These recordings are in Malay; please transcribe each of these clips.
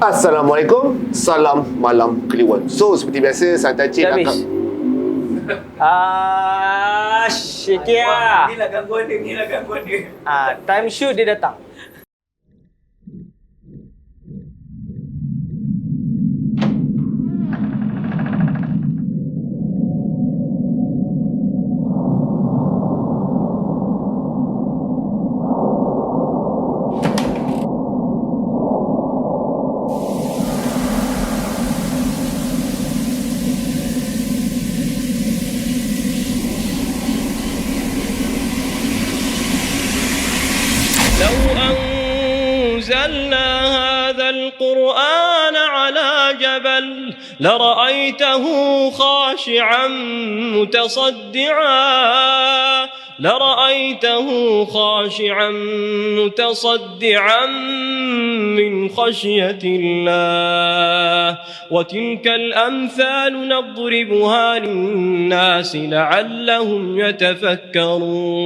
Assalamualaikum, salam malam Kliwon. So seperti biasa Santai Cik akan Syekia. Inilah gangguan dia. Time shoot dia datang. لو أنزلنا هذا القرآن على جبل لرأيته خاشعا متصدعا من خشية الله وتلك الأمثال نضربها للناس لعلهم يتفكرون.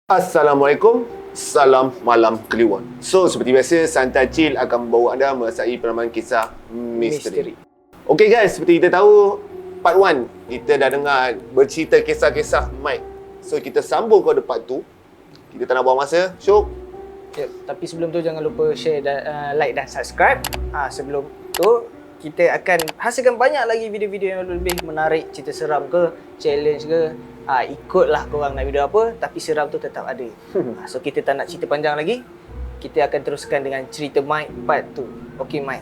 Assalamualaikum, salam malam Kliwon. So seperti biasa Santai Chill akan membawa anda merasai penerangan kisah misteri. Okay guys, seperti kita tahu part 1 kita dah dengar bercerita kisah-kisah Mike. So kita sambung kepada part 2. Kita tak nak buang masa. Syuk. Tapi sebelum tu jangan lupa share dan like dan subscribe. Sebelum tu kita akan hasilkan banyak lagi video-video yang lebih menarik, cerita seram ke, challenge ke. Ikutlah korang nak video apa, tapi seram tu tetap ada. So kita tak nak cerita panjang lagi. Kita akan teruskan dengan cerita Mike part 2. Okey Mike,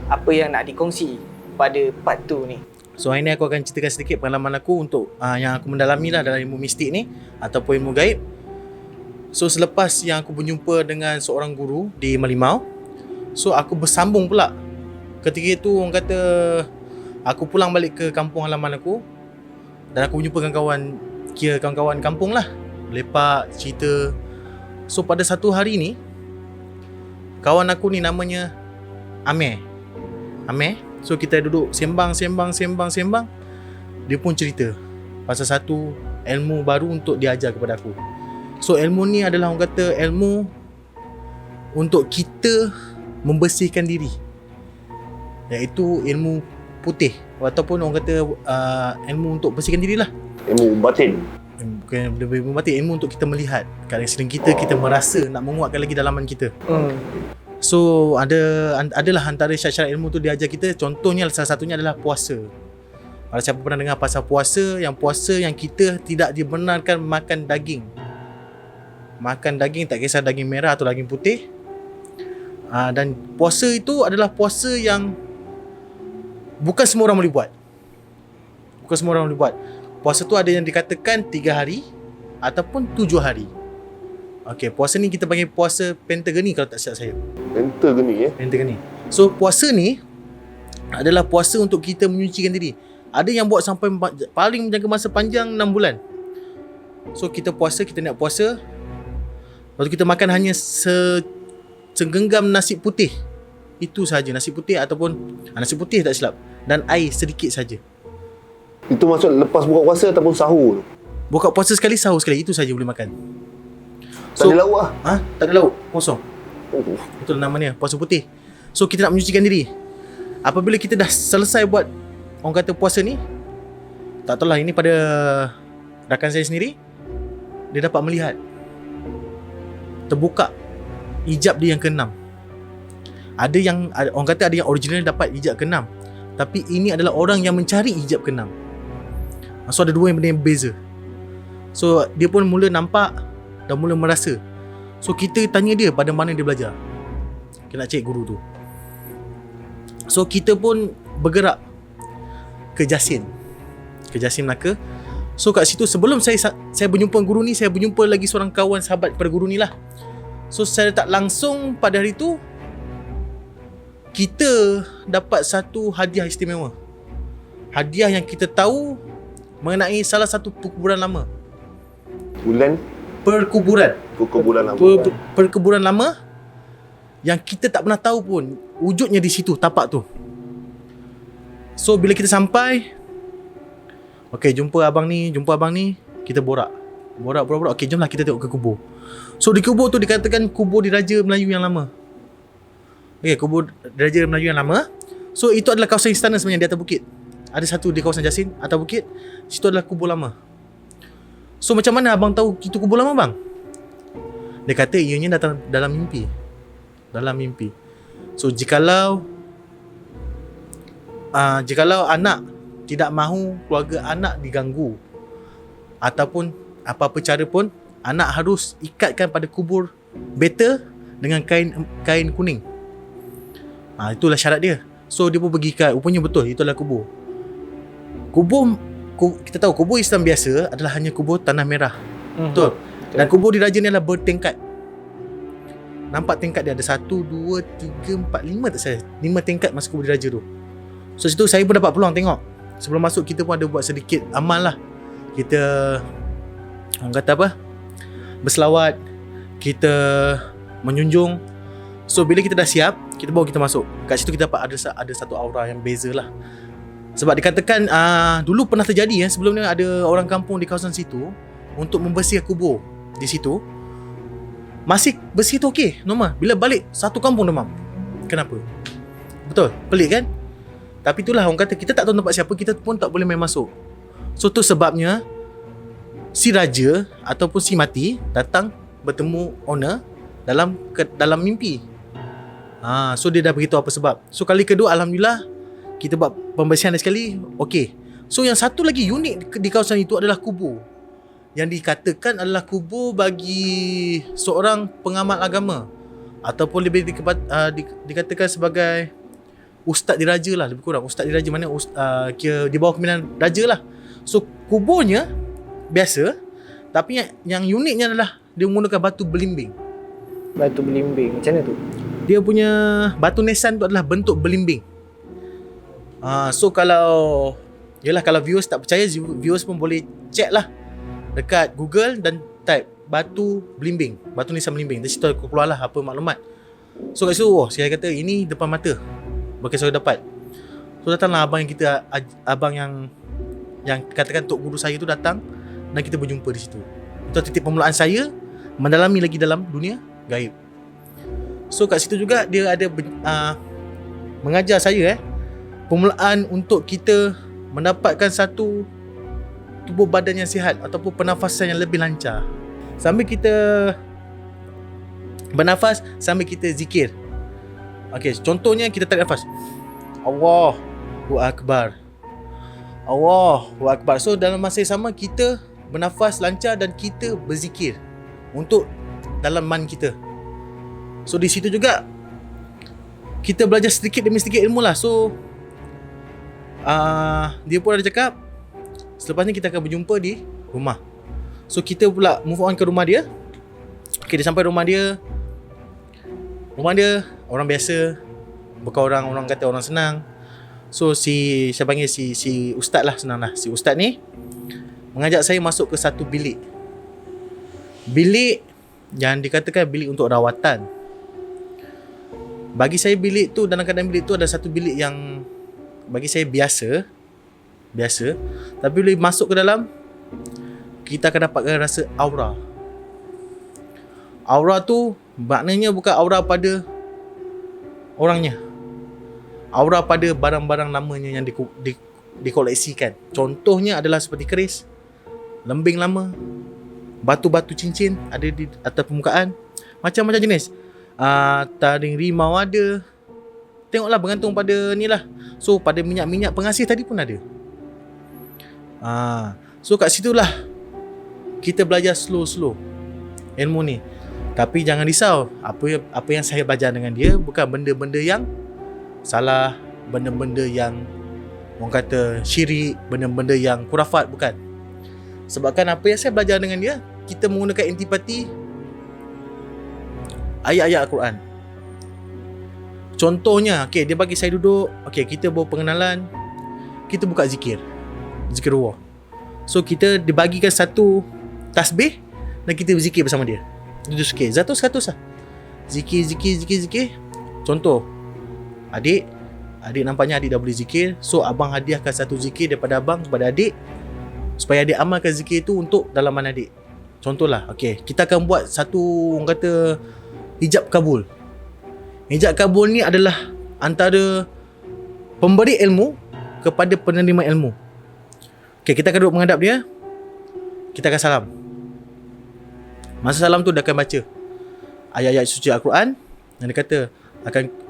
apa yang nak dikongsi pada part 2 ni? So hari ni aku akan ceritakan sedikit pengalaman aku untuk yang aku mendalami lah dalam ilmu mistik ni ataupun ilmu gaib. So selepas yang aku berjumpa dengan seorang guru di Merlimau, so aku bersambung pula. Ketika itu orang kata aku pulang balik ke kampung halaman aku dan aku berjumpa dengan kawan-kawan kampung lah, lepak, cerita. So pada satu hari ni, kawan aku ni namanya Amir. So kita duduk sembang. Dia pun cerita pasal satu ilmu baru untuk diajar kepada aku. So ilmu ni adalah orang kata ilmu untuk kita membersihkan diri, iaitu ilmu putih ataupun orang kata ilmu untuk bersihkan diri lah. Ilmu batin. Bukan ilmu batin, ilmu untuk kita melihat keadaan sekeliling kita, kita merasa nak menguatkan lagi dalaman kita. So adalah antara syarat-syarat ilmu tu diajar kita. Contohnya salah satunya adalah puasa. Kalau siapa pernah dengar pasal puasa yang kita tidak dibenarkan makan daging. Makan daging, tak kisah daging merah atau daging putih. Dan puasa itu adalah puasa yang bukan semua orang boleh buat. Puasa tu ada yang dikatakan 3 hari ataupun 7 hari. Okey, puasa ni kita panggil puasa Pentageni kalau tak silap saya. Pentageni. So puasa ni adalah puasa untuk kita menyucikan diri. Ada yang buat sampai paling menjaga masa panjang 6 bulan. So kita nak puasa. Lepas tu kita makan hanya segenggam nasi putih. Itu sahaja, nasi putih ataupun nasi putih tak silap, dan air sedikit saja. Itu maksud lepas buka puasa ataupun sahur? Buka puasa sekali, sahur sekali, itu saja boleh makan. Tak ada lauk lah? Tak ada lauk, kosong. Itulah namanya, puasa putih. So kita nak menyucikan diri. Apabila kita dah selesai buat orang kata puasa ni, tak tahulah, ini pada rakan saya sendiri, dia dapat melihat terbuka hijab dia yang ke-6. Orang kata ada yang original dapat hijab ke-6, tapi ini adalah orang yang mencari hijab ke-6. So ada dua yang benda yang berbeza. So dia pun mula nampak dan mula merasa. So kita tanya dia pada mana dia belajar. Kita nak cek guru tu. So kita pun bergerak ke Jasin Melaka. So kat situ sebelum saya berjumpa guru ni, saya berjumpa lagi seorang kawan sahabat pada guru ni lah. So saya tak langsung pada hari tu kita dapat satu hadiah istimewa. Hadiah yang kita tahu mengenai salah satu perkuburan lama. Perkuburan lama yang kita tak pernah tahu pun wujudnya di situ, tapak tu. So bila kita sampai, okey, jumpa abang ni, kita borak. Okey, jomlah kita tengok ke kubur. So di kubur tu dikatakan kubur diraja Melayu yang lama. Okay, kubur Diraja Melayu yang lama. So itu adalah kawasan istana sebenarnya di atas bukit. Ada satu di kawasan Jasin atas bukit. Situ adalah kubur lama. So macam mana abang tahu itu kubur lama bang? Dia kata ianya datang dalam mimpi. Dalam mimpi. So jikalau anak tidak mahu keluarga anak diganggu, ataupun apa-apa cara pun, anak harus ikatkan pada kubur beta dengan kain kuning. Itulah syarat dia. So dia pun pergi ikat. Rupanya betul, itulah kubur. Kita tahu kubur Islam biasa adalah hanya kubur tanah merah. Betul. Dan kubur diraja ni adalah bertingkat. Nampak tingkat dia ada 1, 2, 3, 4, 5 tak saya. 5 tingkat masuk kubur diraja tu. So situ saya pun dapat peluang tengok. Sebelum masuk kita pun ada buat sedikit amal lah. Kita orang kata apa? Berselawat, kita menjunjung. So bila kita dah siap, kita bawa kita masuk. Kat situ kita dapat ada satu aura yang beza lah. Sebab dikatakan dulu pernah terjadi sebelum ni ada orang kampung di kawasan situ untuk membersihkan kubur di situ. Masih bersih tu okey, normal. Bila balik satu kampung demam. Kenapa? Betul, pelik kan? Tapi itulah orang kata kita tak tahu tempat siapa, kita pun tak boleh main masuk. So tu sebabnya si raja ataupun si mati datang bertemu owner dalam mimpi. So dia dah beritahu apa sebab. So kali kedua alhamdulillah kita buat pembersihan sekali, okey. So yang satu lagi unik di kawasan itu adalah kubur yang dikatakan adalah kubur bagi seorang pengamal agama, ataupun lebih dikatakan sebagai ustaz diraja lah, lebih kurang. Ustaz diraja mana kira di bawah kepimpinan raja lah. So kuburnya biasa, tapi yang uniknya adalah dia menggunakan batu belimbing. Batu belimbing, macam mana tu? Dia punya batu nisan tu adalah bentuk belimbing. So kalau viewers tak percaya, viewers pun boleh check lah dekat Google dan type batu belimbing, batu nisan belimbing. Dari situ keluarlah apa maklumat. So kat situ saya kata ini depan mata bagi saya dapat. So datanglah abang yang katakan tok guru saya tu datang dan kita berjumpa di situ. Itu titik permulaan saya mendalami lagi dalam dunia gaib. So kat situ juga dia ada mengajar saya permulaan untuk kita mendapatkan satu tubuh badan yang sihat ataupun pernafasan yang lebih lancar. Sambil kita bernafas, sambil kita zikir. Okey, contohnya kita tarik nafas. Allahu Akbar. Allahu Akbar. So dalam masa yang sama kita bernafas lancar dan kita berzikir untuk dalam man kita. So di situ juga kita belajar sedikit demi sedikit ilmu lah. So dia pun ada cakap selepas ni kita akan berjumpa di rumah. So kita pula move on ke rumah dia. Okay, dia sampai rumah dia. Rumah dia orang biasa, bukan orang kata orang senang. So saya panggil si ustaz lah, senang lah. Si ustaz ni mengajak saya masuk ke satu bilik. Bilik yang dikatakan bilik untuk rawatan. Bagi saya bilik tu, dalam keadaan bilik tu ada satu bilik yang bagi saya biasa. Tapi bila masuk ke dalam, kita akan dapatkan rasa aura. Aura tu maknanya bukan aura pada orangnya, aura pada barang-barang lamanya yang dikoleksikan. Contohnya adalah seperti keris, lembing lama, batu-batu cincin ada di atas permukaan, macam-macam jenis. Taring rimau ada. Tengoklah bergantung pada ni lah. So pada minyak-minyak pengasih tadi pun ada. So kat situlah kita belajar slow-slow ilmu ni. Tapi jangan risau, apa yang saya belajar dengan dia bukan benda-benda yang salah, benda-benda yang orang kata syirik, benda-benda yang kurafat, bukan. Sebabkan apa yang saya belajar dengan dia, kita menggunakan intipati ayat-ayat Al-Quran. Contohnya, okay, dia bagi saya duduk, okay, kita bawa pengenalan, kita buka zikir Allah. So kita dibagikan satu tasbih dan kita berzikir bersama dia. Itu sikit, 100% lah. Zikir. Contoh, adik nampaknya adik dah boleh zikir. So abang hadiahkan satu zikir daripada abang kepada adik, supaya adik amalkan zikir itu untuk dalaman adik. Contohlah, okay, kita akan buat satu, orang kata, hijab kabul. Ijab kabul ni adalah antara pemberi ilmu kepada penerima ilmu. Okay, kita akan duduk menghadap dia. Kita akan salam. Masa salam tu dia akan baca ayat-ayat suci Al-Quran yang dia kata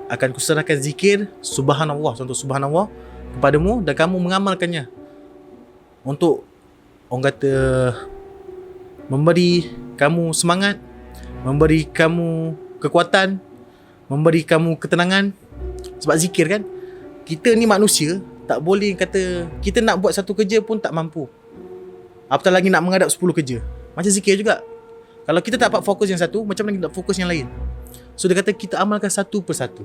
akan kuserahkan zikir subhanallah, contoh subhanallah kepadamu dan kamu mengamalkannya untuk orang kata memberi kamu semangat, memberi kamu kekuatan, memberi kamu ketenangan. Sebab zikir kan, kita ni manusia tak boleh kata kita nak buat satu kerja pun tak mampu, apatah lagi nak menghadap 10 kerja. Macam zikir juga, kalau kita tak dapat fokus yang satu, macam mana kita nak fokus yang lain? So dia kata kita amalkan satu persatu.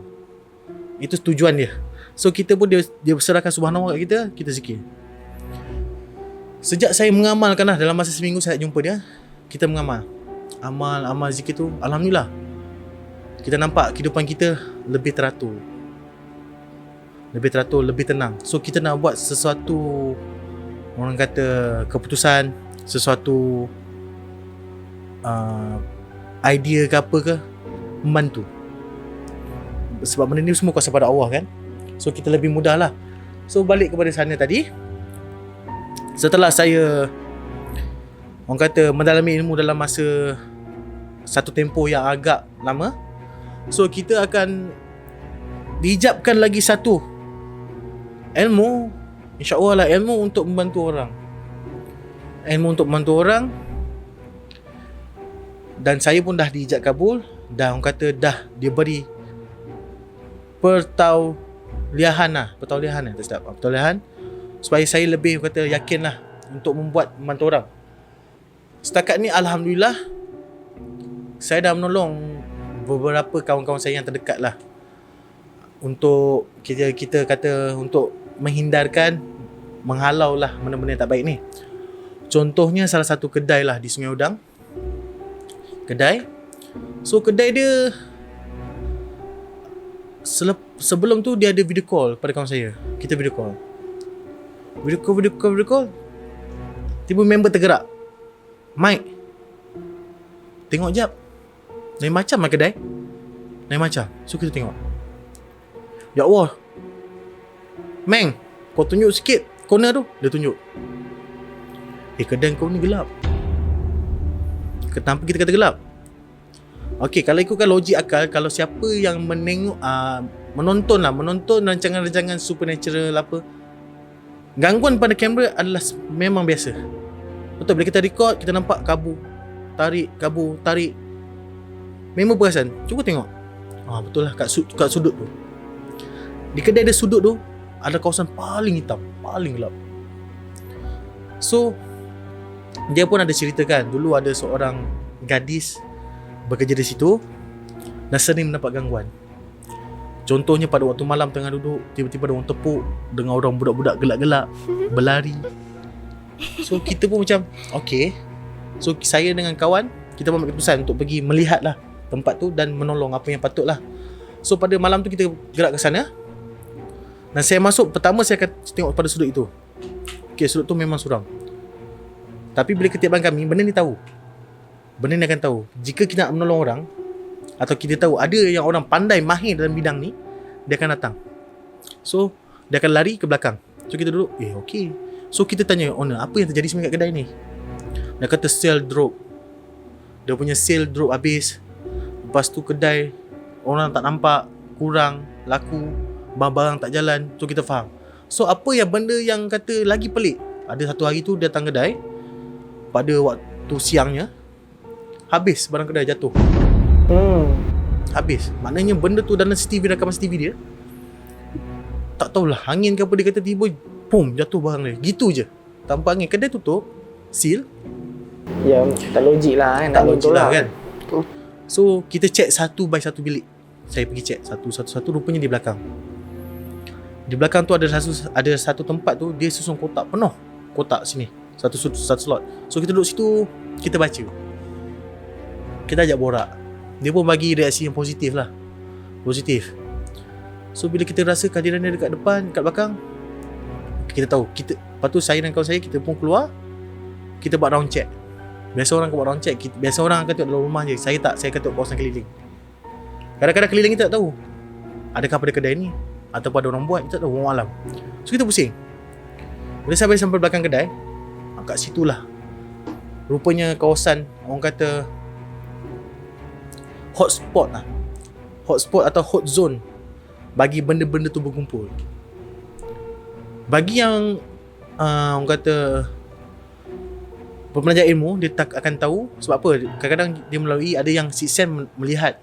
Itu tujuan dia. So kita pun dia serahkan subhanallah kat kita zikir. Sejak saya mengamalkan lah, dalam masa seminggu saya jumpa dia, kita mengamal. Amal zikir tu, alhamdulillah, kita nampak kehidupan kita lebih teratur, lebih tenang. So kita nak buat sesuatu, orang kata keputusan, sesuatu idea ke apa ke, membantu. Sebab benda ni semua kuasa pada Allah kan. So kita lebih mudah lah. So balik kepada sana tadi, setelah saya orang kata mendalami ilmu dalam masa satu tempoh yang agak lama, so kita akan diijabkan lagi satu ilmu, insya-Allah lah, ilmu untuk membantu orang. Dan saya pun dah diijab kabul, dan orang kata dah dia beri pertauliahan supaya saya lebih kata yakin lah untuk membantu orang. Setakat ni alhamdulillah saya dah menolong beberapa kawan-kawan saya yang terdekat lah, untuk kita kata untuk menghindarkan, menghalau lah benda-benda yang tak baik ni. Contohnya salah satu kedai lah di Sungai Udang. So kedai dia sebelum tu dia ada video call pada kawan saya. Kita video call. Tiba member tergerak. Mike, tengok jap. Lain macam lah kedai. Lain macam. So kita tengok. Ya Allah, Meng, kau tunjuk sikit corner tu. Dia tunjuk. Kedai kau ni gelap. Kenapa kita kata gelap? Okey, kalau ikutkan logik akal, kalau siapa yang menengok menonton rancangan-rancangan supernatural apa, gangguan pada kamera adalah memang biasa. Betul, bila kita record, kita nampak kabur, tarik. Memang perasan. Cuba tengok. Betul lah, kat sudut tu. Di kedai ada sudut tu, ada kawasan paling hitam, paling gelap. So dia pun ada ceritakan, dulu ada seorang gadis bekerja di situ dan sering mendapat gangguan. Contohnya pada waktu malam tengah duduk, tiba-tiba ada orang tepuk dengan orang budak-budak gelak-gelak berlari. So kita pun macam okay. So saya dengan kawan, kita pun ambil keputusan untuk pergi melihat lah tempat tu dan menolong apa yang patut lah. So pada malam tu kita gerak ke sana, dan saya masuk, pertama saya akan tengok pada sudut itu. Okay, sudut tu memang suram. Tapi bila ketiban kami, benda ni akan tahu. Jika kita nak menolong orang, atau kita tahu ada yang orang pandai, mahir dalam bidang ni, dia akan datang. So dia akan lari ke belakang. So kita duduk, okay. So kita tanya owner, apa yang terjadi sebenarnya kat kedai ni? Dia kata sale drop. Dia punya sale drop habis. Lepas tu kedai orang tak nampak, kurang laku, barang tak jalan. So kita faham. So apa yang benda yang kata lagi pelik, ada satu hari tu dia datang kedai, pada waktu siangnya, habis barang kedai jatuh. Habis. Maknanya benda tu dalam CCTV, rakaman CCTV dia, tak tahulah angin ke apa, dia kata tiba pum, jatuh barang dia. Gitu je, tanpa angin. Kedai tutup, seal. Ya, tak logik lah kan. Tak logik lah kan. So kita check satu by satu bilik. Saya pergi check satu, rupanya di belakang. Di belakang tu ada satu tempat tu, dia susun kotak penuh. Kotak sini, satu slot. So kita duduk situ, kita baca, kita ajak borak. Dia pun bagi reaksi yang positif. So bila kita rasa kehadiran dia dekat depan, dekat belakang, kita tahu. Lepas tu saya dan kawan saya, kita pun keluar, kita buat round check. Biasa orang akan buat round check, biasa orang akan tengok dalam rumah je. Saya tak, saya akan tengok kawasan keliling. Kadang-kadang keliling kita tak tahu adakah pada kedai ni ataupun ada orang buat, kita tak tahu, wallahu alam. So kita pusing. Bila sampai belakang kedai, kat situlah rupanya kawasan orang kata hotspot lah. Hotspot atau hot zone bagi benda-benda tu berkumpul. Bagi yang orang kata pembelajar ilmu, dia tak akan tahu. Sebab apa? Kadang-kadang dia melalui, ada yang sixth sense melihat,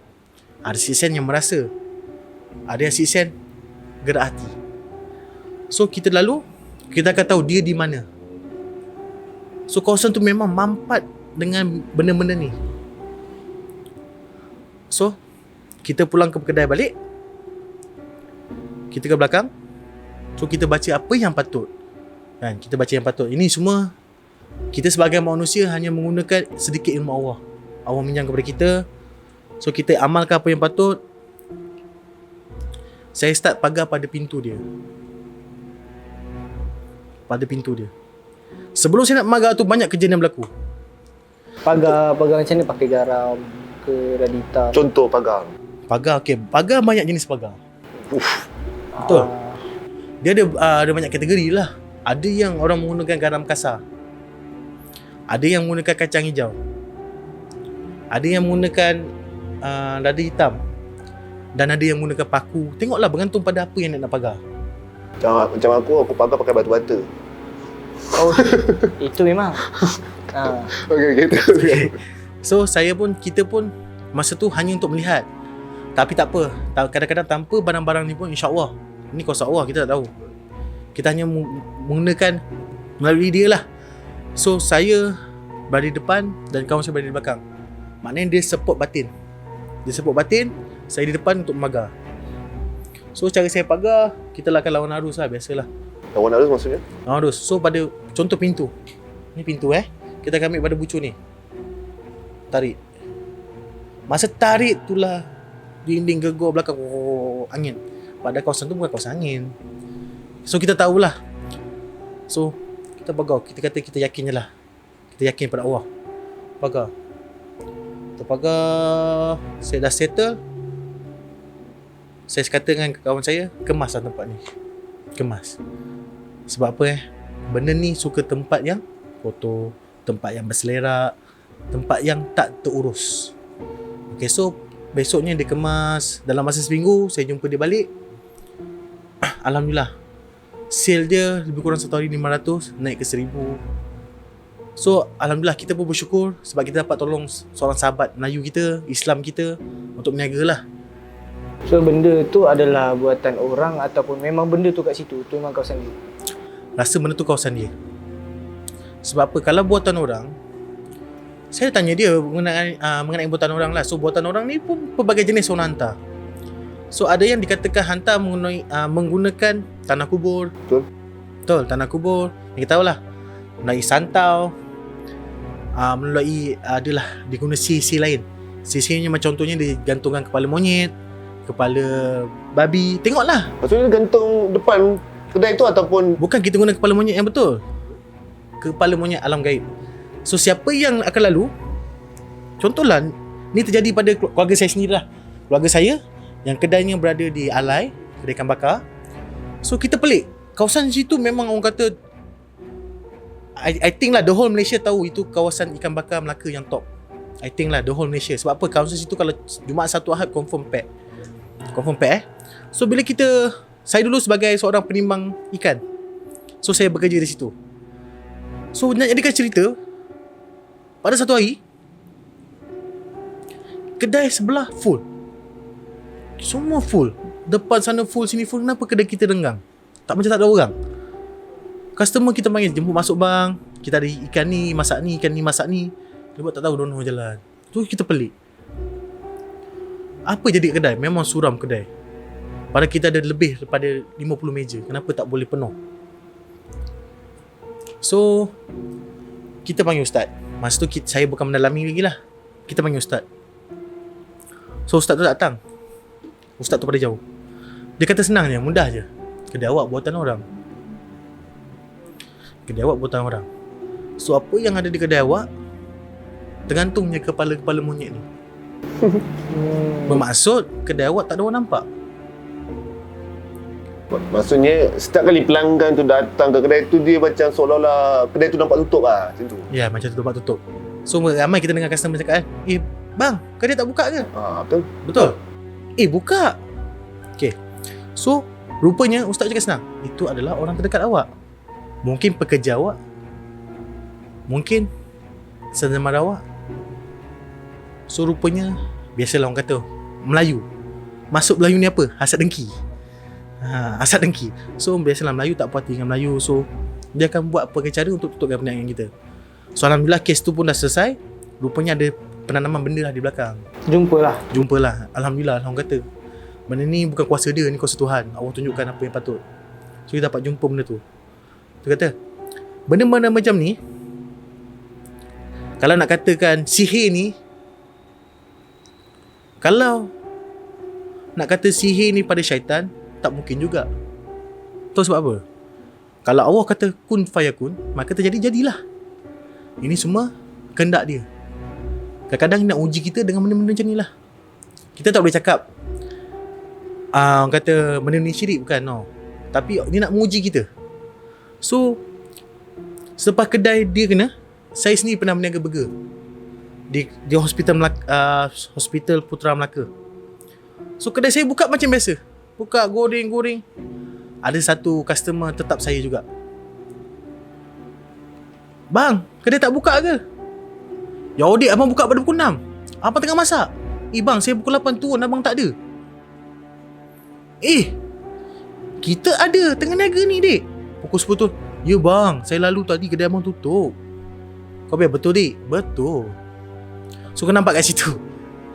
ada sixth sense yang merasa, ada yang sixth sense gerak hati. So kita lalu, kita akan tahu dia di mana. So kawasan tu memang mampat dengan benda-benda ni. So kita pulang ke kedai balik, kita ke belakang. So kita baca apa yang patut, kan? Kita baca yang patut. Ini semua kita sebagai manusia hanya menggunakan sedikit ilmu Allah. Allah minjam kepada kita. So kita amalkan apa yang patut. Saya start pagar pada pintu dia. Pada pintu dia. Sebelum saya nak pagar tu, banyak kejadian berlaku. Pagar macam ni, pakai garam ke radita? Contoh pagar. Pagar, okey. Pagar banyak jenis pagar. Betul. Dia ada banyak kategori lah. Ada yang orang menggunakan garam kasar. Ada yang menggunakan kacang hijau. Ada yang menggunakan lada hitam. Dan ada yang menggunakan paku. Tengoklah, bergantung pada apa yang nak pagar. Macam aku pagar pakai batu bata. Oh, itu memang. Okay. So kita pun masa tu hanya untuk melihat. Tapi tak apa, kadang-kadang tanpa barang-barang ni pun, insya-Allah, ini kuasa Allah, kita tak tahu. Kita hanya menggunakan melalui dia lah. So saya berada di depan dan kawan saya berada di belakang. Maknanya dia support batin. Saya di depan untuk memagar. So cara saya pagar, kita akan lawan arus lah, biasalah. Lawan arus maksudnya? Lawan arus. So pada contoh pintu. Ni pintu kita akan ambil pada bucu ni. Tarik. Masa tarik itulah dinding gegor belakang, angin. Pada kawasan tu bukan kawasan angin. So kita tahulah. So kita pagar. Kita kata kita yakin je lah. Kita yakin pada Allah. Pagar. Kita pagar. Saya dah settle. Saya kata dengan kawan saya, kemaslah tempat ni. Kemas. Sebab apa benda ni suka tempat yang kotor, tempat yang berselerak, tempat yang tak terurus. Okay, so besoknya dia kemas. Dalam masa seminggu saya jumpa dia balik. Alhamdulillah, sale dia lebih kurang satu hari 500 naik ke 1000. So Alhamdulillah, kita pun bersyukur sebab kita dapat tolong seorang sahabat Melayu kita, Islam kita, untuk berniaga lah. So benda tu adalah buatan orang ataupun memang benda tu kat situ, tu memang kawasan dia? Rasa benda tu kawasan dia. Sebab apa? Kalau buatan orang, saya tanya dia mengenai buatan orang lah. So buatan orang ni pun pelbagai jenis orang hantar. So ada yang dikatakan hantar menggunakan tanah kubur. Betul, tanah kubur. Yang kita tahu lah, melalui santau, melalui adalah diguna sisi lain. Sisinya macam contohnya digantungkan kepala monyet, kepala babi. Tengoklah. Maksudnya gantung depan kedai tu ataupun bukan kita guna kepala monyet yang betul. Kepala monyet alam gaib. So siapa yang akan lalu, contohlah ni terjadi pada keluarga saya sendirilah. Keluarga saya yang kedainya berada di Alai, kedai ikan bakar. So kita pelik. Kawasan situ memang orang kata I think lah the whole Malaysia tahu itu kawasan ikan bakar Melaka yang top. I think lah the whole Malaysia. Sebab apa? Kawasan situ kalau Jumaat Sabtu Ahad confirm pack. So bila saya dulu sebagai seorang penimbang ikan, so saya bekerja di situ. So nak jadikan cerita, pada satu hari kedai sebelah full, semua full. Depan sana full, sini full. Kenapa kedai kita renggang? Tak macam tak ada orang. Customer kita panggil, jemput masuk bang, kita ada ikan ni masak ni, ikan ni masak ni. Dia buat tak tahu dono jalan. Tu kita pelik. Apa jadi kedai? Memang suram kedai. Pada kita ada lebih daripada 50 meja. Kenapa tak boleh penuh? So kita panggil ustaz. Masa tu saya bukan mendalami lagi lah. Kita panggil ustaz. So ustaz tu datang. Ustaz tu pada jauh. Dia kata senang je, mudah je. Kedai awak buatan orang. Kedai awak buatan orang. So apa yang ada di kedai awak, tergantungnya kepala-kepala monyet ni. Bermaksud kedai awak tak ada orang nampak. Maksudnya setiap kali pelanggan tu datang ke kedai tu, dia macam seolah-olah kedai tu nampak tutup lah, macam tu. Ya, macam tutup. So ramai kita dengar customer cakap kan, bang, kedai tak buka ke? Betul. Betul. Buka. Okay. So rupanya ustaz cakap senang, itu adalah orang terdekat awak. Mungkin pekerja awak, mungkin saudara awak. So rupanya, biasalah orang kata Melayu, masuk Melayu ni apa? Hasad dengki. Hasad dengki. So biasalah Melayu tak puas hati dengan Melayu. So dia akan buat apa cara untuk tutupkan perniagaan kita. So alhamdulillah kes tu pun dah selesai. Rupanya ada penanaman benda lah di belakang. Jumpalah. Alhamdulillah orang kata benda ni bukan kuasa dia, ni kuasa Tuhan. Allah tunjukkan apa yang patut. So kita dapat jumpa benda tu. Dia kata benda-benda macam ni, kalau nak katakan sihir ni, kalau nak kata sihir ni pada syaitan, tak mungkin juga. Tahu sebab apa? Kalau Allah kata kun fayakun, maka jadilah. Ini semua kehendak dia. Kadang-kadang nak uji kita dengan benda-benda macam ni lah. Kita tak boleh cakap orang kata benda ni syirik, bukan, no. Tapi dia nak menguji kita. So selepas kedai dia kena, saya sendiri pernah berniaga burger di hospital Putra Melaka. So kedai saya buka macam biasa, buka goreng. Ada satu customer tetap saya juga, bang, kedai tak buka ke? Ya Odik, abang buka pada pukul 6. Abang tengah masak. Bang, saya pukul 8 turun, abang tak ada. Kita ada tengah niaga ni, Dik. Pukul 10 tu. Ya bang, saya lalu tadi kedai abang tutup. Kau biar betul, Dik? Betul. So kau nampak kat situ.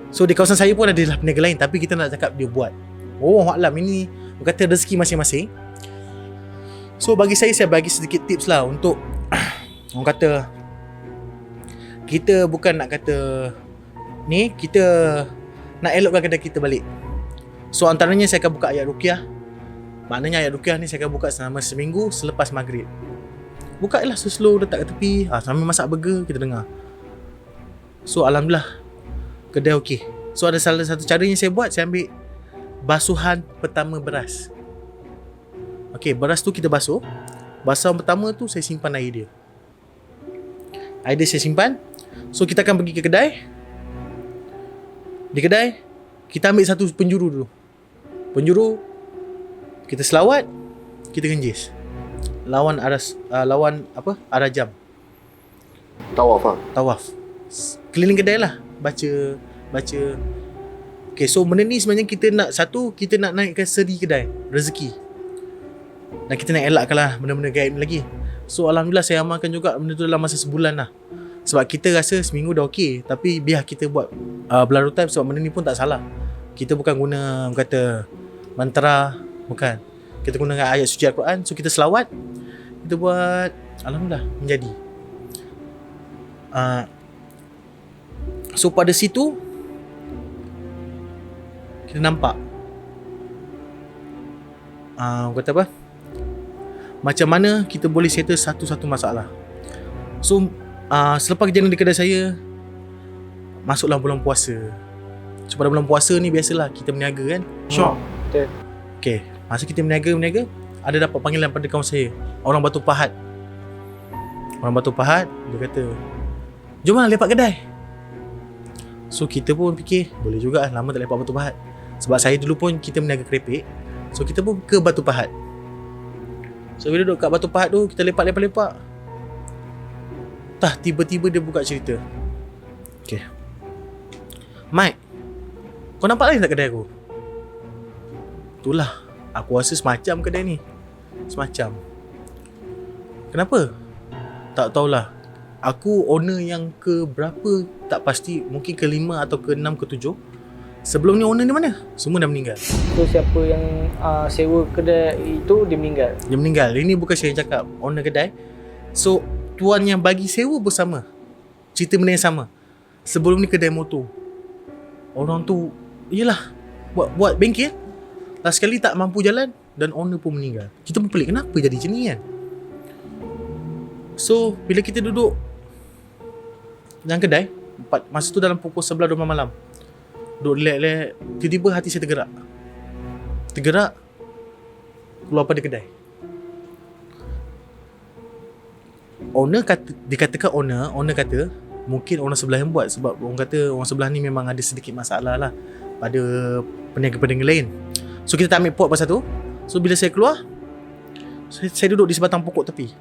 So di kawasan saya pun ada lah peniaga lain, tapi kita nak cakap dia buat. Oh alam, ini berkata rezeki masing-masing. So bagi saya bagi sedikit tips lah untuk orang kata, kita bukan nak kata ni, kita nak elokkan kedai kita balik. So antaranya saya akan buka ayat ruqyah. Maknanya ayat ruqyah ni saya akan buka selama seminggu selepas maghrib. Buka lah slow, letak kat tepi, sambil masak burger kita dengar. So alhamdulillah kedai okey. So ada salah satu cara yang saya buat, saya ambil basuhan pertama beras. Okey, beras tu kita basuh. Basuhan pertama tu saya simpan air dia. Air dia saya simpan. So kita akan pergi ke kedai. Di kedai kita ambil satu penjuru dulu. Penjuru kita selawat, kita genjis. Lawan arah jam. Tawaf. Keliling kedai lah, baca. Okay, so benda ni sebenarnya kita nak naikkan seri kedai, rezeki. Dan kita nak elakkan lah benda-benda gaib lagi. So alhamdulillah saya amalkan juga benda tu dalam masa sebulan lah. Sebab kita rasa seminggu dah okey, tapi biar kita buat berlarutan, sebab benda ni pun tak salah. Kita bukan guna kata mantra, bukan. Kita guna ayat suci Al-Quran. So kita selawat, kita buat, alhamdulillah menjadi. So pada situ kita nampak kata apa, macam mana kita boleh settle satu-satu masalah. So selepas kejadian di kedai saya, masuklah bulan puasa. So pada bulan puasa ni biasalah kita berniaga kan, shop. Betul. Okay, masa kita berniaga, ada dapat panggilan pada kawan saya, orang Batu Pahat. Dia kata, jom lah lepak kedai. So kita pun fikir, boleh juga, lama tak lepak Batu Pahat. Sebab saya dulu pun kita berniaga kerepek. So kita pun ke Batu Pahat. So bila duduk kat Batu Pahat tu, kita lepak. Tiba-tiba dia buka cerita. Okay, Mike, kau nampak lagi tak kedai aku? Itulah, aku rasa semacam kedai ni. Semacam. Kenapa? Tak tahulah. Aku owner yang ke berapa tak pasti, mungkin ke-5 atau ke-6 ke-7. Sebelum ni owner ni mana? Semua dah meninggal. So siapa yang sewa kedai itu dia meninggal. Dia meninggal. Ini bukan saya yang cakap, owner kedai. So tuan yang bagi sewa pun sama. Cerita benda yang sama. Sebelum ni kedai motor. Orang tu iyalah buat bengkel. Last sekali tak mampu jalan dan owner pun meninggal. Kita pun pelik, kenapa jadi macam ni kan? So bila kita duduk dalam kedai, masa tu dalam pukul 11-12 malam, Duduk relax-relax. Tiba-tiba hati saya tergerak. Keluar pada kedai. Dikatakan owner kata mungkin orang sebelah yang buat, sebab orang kata orang sebelah ni memang ada sedikit masalah lah pada peniaga-peniaga lain. So kita tak ambil pot pasal tu. So bila saya keluar, saya duduk di sebatang pokok tepi.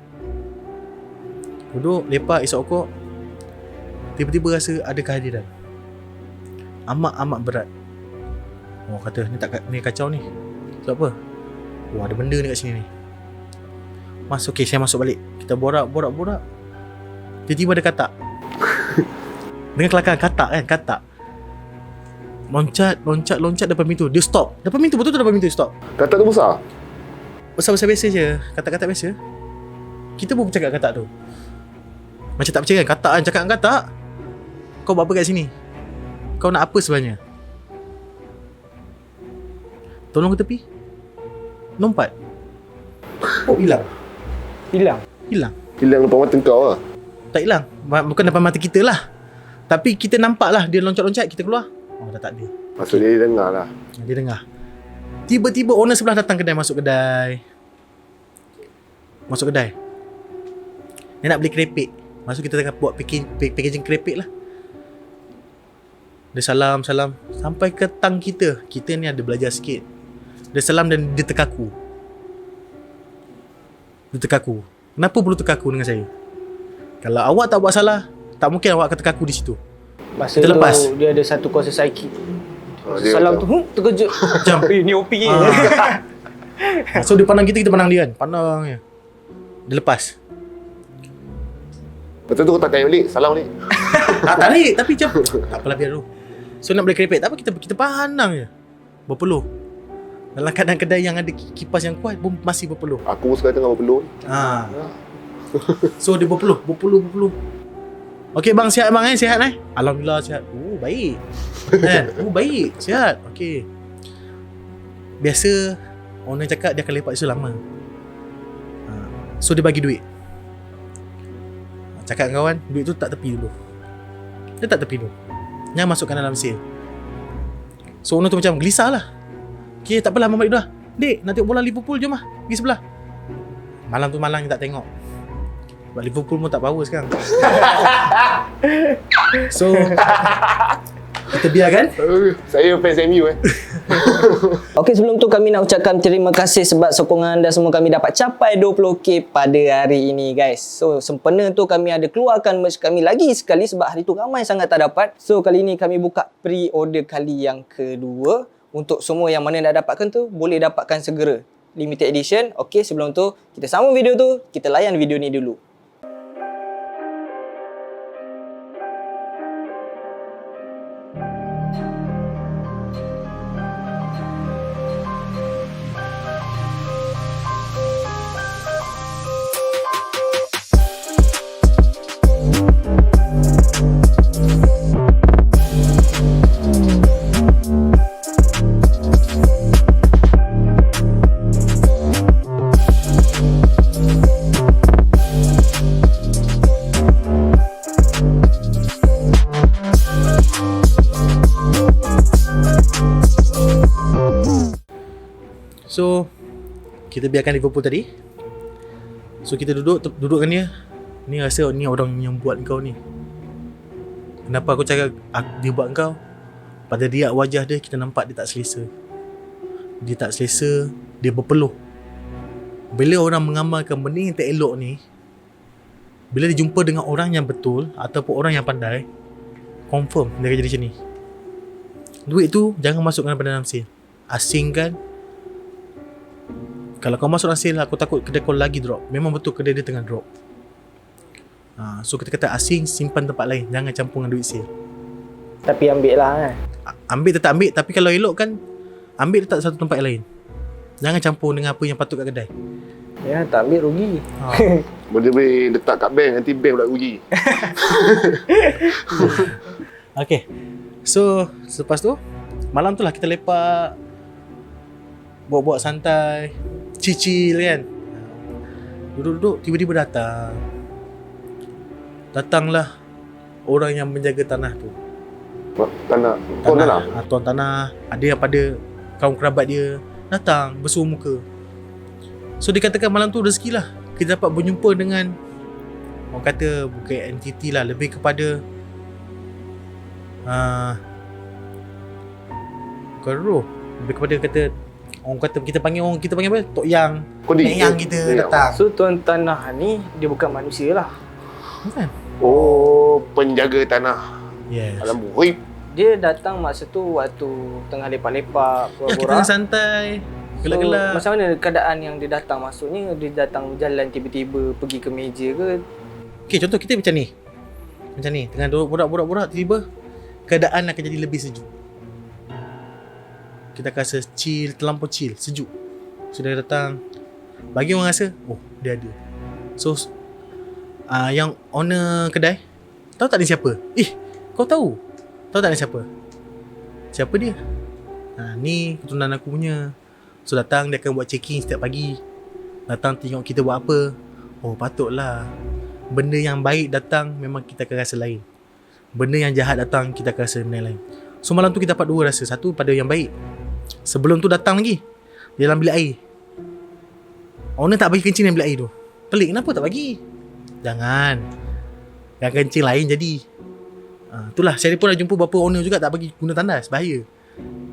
Duduk, lepak, isap rokok. Tiba-tiba rasa ada kehadiran. Amat berat. Oh kata ni kacau ni. Sebab apa? Oh ada benda ni kat sini ni. Okay, saya masuk balik. Kita borak. Tiba-tiba ada katak. Dengan kelakar katak. Loncat depan pintu. Dia stop. Depan pintu, betul depan pintu stop. Katak tu besar? Besar biasa je. Katak biasa. Kita pun bercakap katak tu. Macam tak percaya kan? Katak kan, cakap dengan katak. Kau buat apa kat sini? Kau nak apa sebenarnya? Tolong ke tepi. Lompat. Oh hilang. Hilang depan mata kau lah. Tak hilang. Bukan depan mata kita lah. Tapi kita nampak lah dia loncat-loncat, kita keluar. Oh dah tak ada. Maksud dia dengar lah. Dia dengar. Tiba-tiba owner sebelah datang kedai, masuk kedai. Dia nak beli kerepek. Masuk kita tengah buat packaging kerepek lah. Dia salam. Sampai ke tang kita. Kita ni ada belajar sikit. Dia salam dan dia terkaku. Kenapa perlu terkaku dengan saya? Kalau awak tak buat salah, tak mungkin awak akan terkaku di situ. Masa Kita tu lepas. dia ada satu kuasa psychic. Dia Salam kata, tu terkejut. Macam Ni OP ni. so dia pandang kita pandang dia kan. Pandang je. Dia lepas. Betul tu kau tak kaya balik. Salam balik. Tak tarik tapi macam tak apalah biar dulu. So nak beli kerepek, tak apa, kita pandang je. Berpeluh. Dalam keadaan kedai yang ada kipas yang kuat pun masih berpeluh. Aku sekarang tengah berpeluh. So dia berpeluh. Okey bang, sihat bang sihat Alhamdulillah sihat. Oh baik. Baik, sihat. Okey. Biasa owner cakap dia akan lepak isu lama. So dia bagi duit. Cakap dengan kawan, duit tu tak tepi dulu. Jangan masukkan dalam sale. So owner tu macam gelisah lah. Okay, tak apalah, balik dah. Dek, nak tengok bola Liverpool, jom lah. Pergi sebelah. Malam tu malang tak tengok. Sebab Liverpool pun tak power sekarang. So kita biarkan. Saya fans MU Okey, sebelum tu kami nak ucapkan terima kasih sebab sokongan anda semua kami dapat capai 20k pada hari ini guys. So sempena tu kami ada keluarkan merch kami lagi sekali sebab hari tu ramai sangat tak dapat. So kali ni kami buka pre-order kali yang kedua. Untuk semua yang mana dah dapatkan tu, boleh dapatkan segera. Limited edition. Okey, sebelum tu kita sambung video tu, kita layan video ni dulu. So kita biarkan Liverpool tadi. So kita duduk dengan dia. Ni rasa ni orang yang buat kau ni. Kenapa aku cakap dia buat kau? Pada riak wajah dia kita nampak dia tak selesa. Dia berpeluh. Bila orang mengamalkan benda yang tak elok ni, bila dia jumpa dengan orang yang betul ataupun orang yang pandai, confirm dia akan jadi macam ni. Duit tu jangan masukkan pada dalam sale. Asingkan. Kalau kau masuk dalam sale, aku takut kedai kau lagi drop. Memang betul kedai dia tengah drop. So kita kata asing, simpan tempat lain. Jangan campur dengan duit sale. Tapi ambil lah kan. Ambil tetap ambil. Tapi kalau elok kan, ambil letak satu tempat lain. Jangan campur dengan apa yang patut kat kedai. Ya, tak ambil rugi. Boleh letak kat bank, nanti bank pula rugi. Okay. So selepas tu, malam tu lah kita lepak, buat-buat santai, chill kan. Duduk-duduk, tiba-tiba datanglah orang yang menjaga tanah tu. Tanah. Tuan tanah. Tuan tanah. Ada yang pada kaum kerabat dia datang bersuah muka. So dikatakan malam tu rezeki lah. Kita dapat berjumpa dengan, orang kata bukan entiti lah, lebih kepada bukan roh, lebih kepada kata, orang kata kita panggil apa? Tok Yang. Kodik. Nek Yang kita datang. So tuan tanah ni dia bukan manusia lah. Bukan? Oh, penjaga tanah. Yes. Alam buhib. Dia datang masa tu waktu tengah lepak-lepak, Ya, kita borak-borak. tengah santai, gelak-gelak. So, macam mana keadaan yang dia datang maksudnya? Dia datang jalan tiba-tiba pergi ke meja ke? Okay, contoh kita macam ni. Macam ni, tengah duduk borak-borak, tiba-tiba keadaan akan jadi lebih sejuk. Kita akan rasa chill, terlampau chill, sejuk. So dia datang, bagi orang rasa, oh dia ada. So yang owner kedai, tahu tak dia siapa? Kau tahu? Tahu tak dia siapa? Siapa dia? Ni keturunan aku punya. So datang, dia akan buat checking setiap pagi. Datang tengok kita buat apa. Oh patutlah. Benda yang baik datang, memang kita akan rasa lain. Benda yang jahat datang, kita akan rasa benda lain. So malam tu kita dapat dua rasa. Satu pada yang baik. Sebelum tu datang lagi, dia dalam bilik air. Owner tak bagi kencing dalam bilik air tu. Pelik, kenapa tak bagi? Jangan. Yang kencing lain jadi. Itulah, saya pun dah jumpa beberapa owner juga tak bagi guna tandas. Bahaya.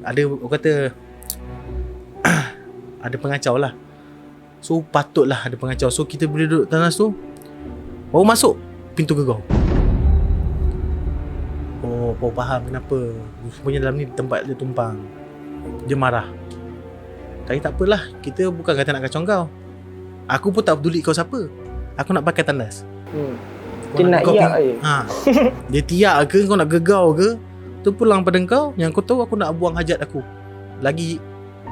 Ada, orang kata ada pengacau lah. So patutlah ada pengacau. So kita boleh duduk tandas tu, baru masuk pintu gegau. Oh, kau faham kenapa rupanya dalam ni tempat dia tumpang. Dia marah. Tapi tak apalah, kita bukan kata nak kacau kau. Aku pun tak peduli kau siapa. Aku nak pakai tandas. Dia nak iyak je. Dia tiak ke, kau nak gegau ke, tu pulang pada kau. Yang kau tahu aku nak buang hajat aku. Lagi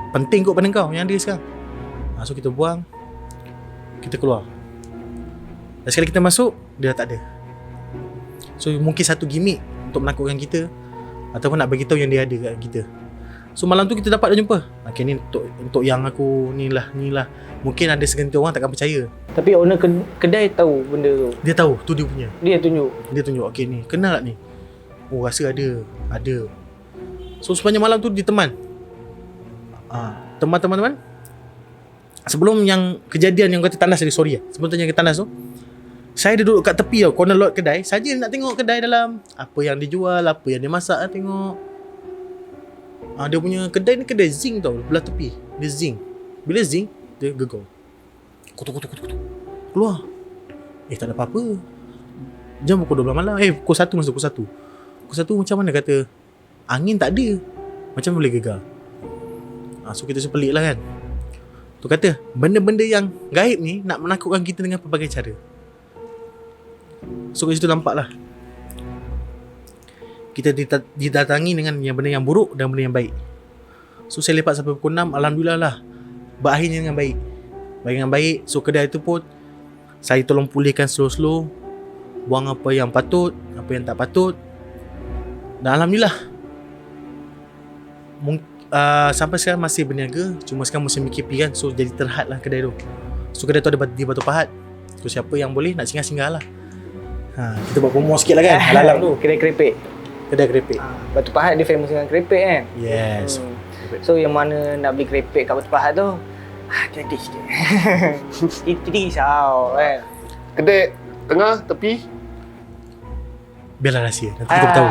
penting kot pada kau yang dia sekarang. So kita buang, kita keluar. Dan sekali kita masuk, dia dah tak ada. So mungkin satu gimmick untuk menakutkan kita, ataupun nak bagi tahu yang dia ada kat kita. So malam tu kita dapat dah jumpa. Okay, ni untuk yang aku ni lah. Mungkin ada segelintir orang takkan percaya. Tapi owner kedai tahu benda tu. Dia tahu tu dia punya. Dia tunjuk. Okay ni, kenal tak ni? Oh rasa ada. So sepanjang malam tu dia teman. Teman-teman. Sebelum yang kejadian yang kata tandas tadi, sorry sebelum tanya ke tandas tu, saya duduk kat tepi tau, corner lot kedai. Saja nak tengok kedai dalam, apa yang dia jual, apa yang dia masak lah, tengok. Dia punya kedai ni kedai zinc tau, belah tepi. Dia zinc. Bila zinc, dia gegau. Kutuk. Keluar. Tak ada apa-apa. Jam pukul 12 malam. Pukul 1 masa pukul 1. Pukul 1 macam mana kata, angin tak ada. Macam boleh gegar. So kita sepelik lah kan. Tu kata, benda-benda yang gaib ni nak menakutkan kita dengan pelbagai cara. So kat situ nampak lah, kita didatangi dengan yang benda yang buruk dan benda yang baik. So saya lepak sampai pukul 6, alhamdulillah lah, berakhirnya dengan baik. So kedai tu pun saya tolong pulihkan slow-slow, buang apa yang patut, apa yang tak patut. Dan alhamdulillah, sampai sekarang masih berniaga. Cuma sekarang musim KP kan, so jadi terhad lah kedai tu. So kedai tu ada di Batu Pahat. So siapa yang boleh nak singgah-singgah lah. Kita buat promo sikit lah kan. Alam tu Kedai keripik. Batu Pahat dia famous dengan keripik kan. Yes. So yang mana nak beli keripik kat Batu Pahat tu, hati-hati sikit. Itu risau kan. Kedai tengah, tepi. Biarlah rahsia, nanti kita beritahu.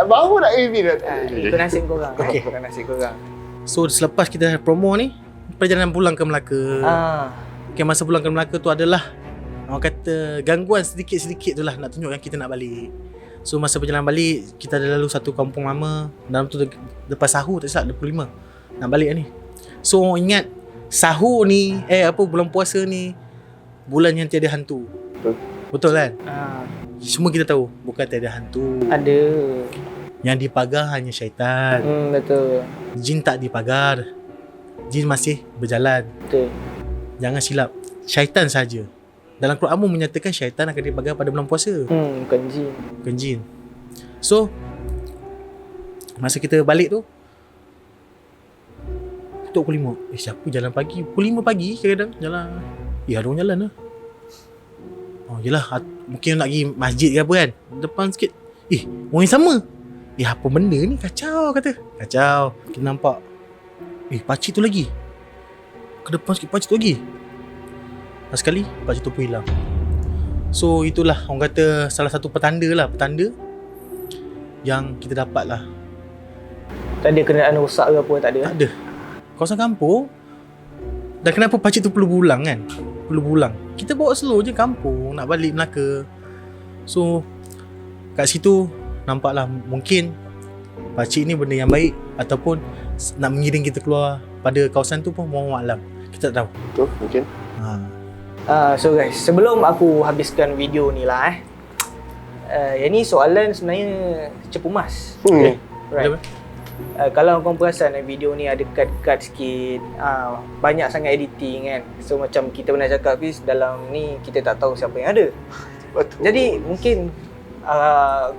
Baru nak AV dah. Itu nasib korang. Okay. Bukan nasib korang. So selepas kita promo ni, perjalanan pulang ke Melaka. Okay, masa pulang ke Melaka tu adalah, orang kata, gangguan sedikit-sedikit tu lah nak tunjukkan kita nak balik. So masa perjalanan balik, kita ada lalu satu kampung lama. Dalam tu lepas sahur tak silap 25 nak balik ni. So ingat, sahur ni, bulan puasa ni, bulan yang tiada hantu. Betul kan? Semua kita tahu, bukan tiada hantu. Ada. Yang dipagar hanya syaitan. Betul. Jin tak dipagar. Jin masih berjalan. Betul. Jangan silap, syaitan saja. Dalam Quran pun menyatakan syaitan akan dipagar pada bulan puasa. Bukan jin. Bukan jin. So masa kita balik tu, pukul 5. Siapa jalan pagi? Pukul 5 pagi kadang-kadang jalan. Ada orang jalan lah. Yelah, mungkin nak pergi masjid ke apa kan, depan sikit. Orang yang sama. apa benda ni, kacau kata. Kacau. Kita nampak pakcik tu lagi. Ke depan sikit pakcik tu lagi. Lepas sekali pakcik tu pun hilang. So itulah orang kata salah satu petanda yang kita dapat lah. Tak ada kenderaan rosak ke apa, tak ada? Tak ada. Kawasan kampung. Dan kenapa pakcik tu perlu pulang kan? Perlu pulang. Kita bawa slow je kampung, nak balik Melaka. So kat situ nampaklah mungkin pakcik ni benda yang baik ataupun nak mengiring kita keluar pada kawasan tu pun wallahu alam. Kita tak tahu. Betul, mungkin. So guys, sebelum aku habiskan video ni lah yang ni soalan sebenarnya cepu mas. Okay. Right. Kalau korang perasan video ni ada cut-cut sikit, banyak sangat editing kan. So macam kita pernah cakap Fiz, dalam ni kita tak tahu siapa yang ada. Betul. Jadi mungkin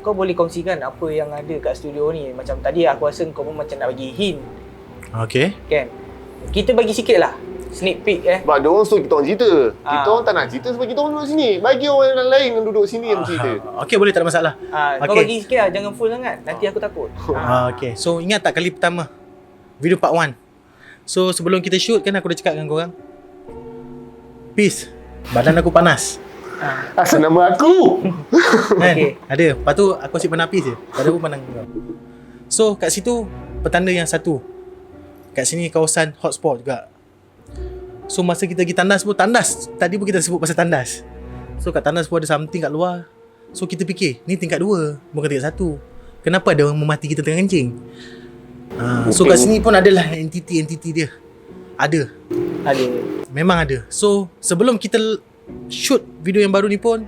kau boleh kongsikan apa yang ada kat studio ni. Macam tadi aku rasa kau pun macam nak bagi hint Okay. kan. Kita bagi sikit lah sneak peek Sebab dia orang suruh kita orang cerita. Kita orang tak nak cerita sebab kita orang duduk sini. Bagi orang lain yang duduk sini yang cerita. Okay, boleh, tak ada masalah. Kau Okay. bagi sikit lah, jangan full sangat. Nanti aku takut. Okay, so ingat tak kali pertama video part 1. So sebelum kita shoot kan aku dah cakap dengan korang, peace, badan aku panas. Asal nama aku. Kan? Okay. Ada. Lepas tu aku asyik panapis je. Badan aku pandang kau. So kat situ petanda yang satu. Kat sini kawasan hotspot juga. So masa kita pergi tandas pun, tandas tadi pun kita sebut pasal tandas. So kat tandas pun ada something kat luar. So kita fikir ni tingkat 2 bukan tingkat 1. Kenapa ada orang memati kita tengah kencing? So kat sini pun adalah entiti dia. Ada. Memang ada. So sebelum kita shoot video yang baru ni pun,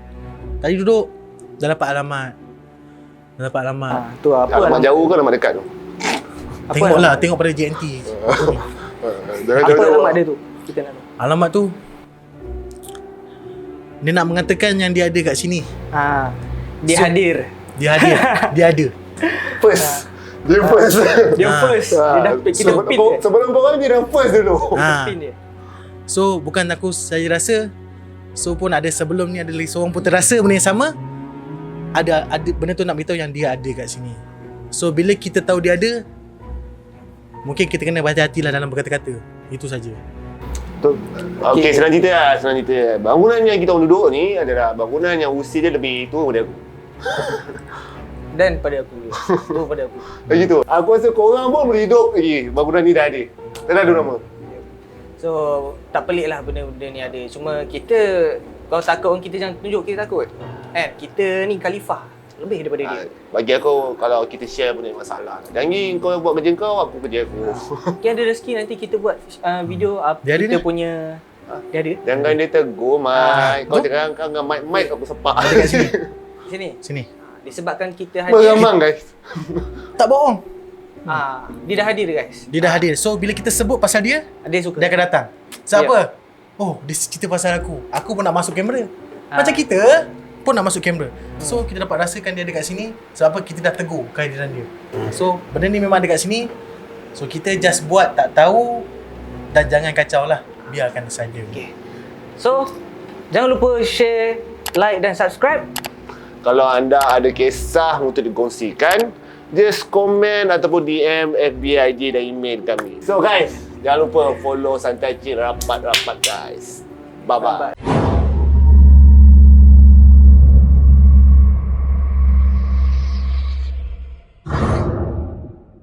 tadi duduk dah dapat alamat. Tu apa Alamat jauh ke alamat dekat tu? Tengoklah, tengok pada JNT. Jangan Apa jauh-jauh. alamat dia tu? Kita nak tahu. Alamat tu dia nak mengatakan yang dia ada kat sini. Dia So- hadir. Dia hadir. Dia ada. First. Dia first. Dia first. Dia dah kita pin dia. Sebelum korang dia dah first dulu. Pin dia. So bukan aku saya rasa. So pun ada sebelum ni ada lagi seorang pun terasa benda yang sama. Ada benda tu nak beritahu yang dia ada kat sini. So bila kita tahu dia ada, mungkin kita kena berhati-hatilah dalam berkata-kata. Itu saja. Betul. Okey, senang cerita. Bangunan yang kita orang duduk ni adalah bangunan yang usia dia lebih tua daripada aku. Dan pada aku dia. Tu pada aku. Begitu. Aku rasa korang pun boleh hidup lagi. Bangunan ni dah ada. Dah ada nama. So tak pelik lah benda-benda ni ada. Cuma kita, kau takut orang kita jangan tunjuk kita takut. Kan? Kita ni khalifah lebih daripada dia. Bagi aku, kalau kita share pun tak ada masalah. Jangan kau buat kerja kau, aku kerja aku. Kita ada rezeki nanti kita buat video Dia ada kita dah. punya. Dia ada? Jangan dia tegur, Mike. Kau jangan kau dengan Mike aku sepak. Ada kat sini. Sini. Sini. Disebabkan kita hadir. Beramang guys. Tak bohong. Dia dah hadir guys. Dia dah hadir. So bila kita sebut pasal dia, Dia suka. dia akan datang. Siapa? Oh, dia cerita pasal aku. Aku pun nak masuk kamera. Macam kita pun nak masuk kamera. So kita dapat rasakan dia ada kat sini sebab apa, kita dah tegur kehadiran dia. So benda ni memang ada kat sini. So kita just buat tak tahu dan jangan kacau lah. Biarkan saja. Okay. So jangan lupa share, like dan subscribe. Kalau anda ada kisah untuk dikongsikan, just komen ataupun DM FB ID dan email kami. So guys, jangan lupa follow Santai Chill rapat-rapat guys. Bye-bye.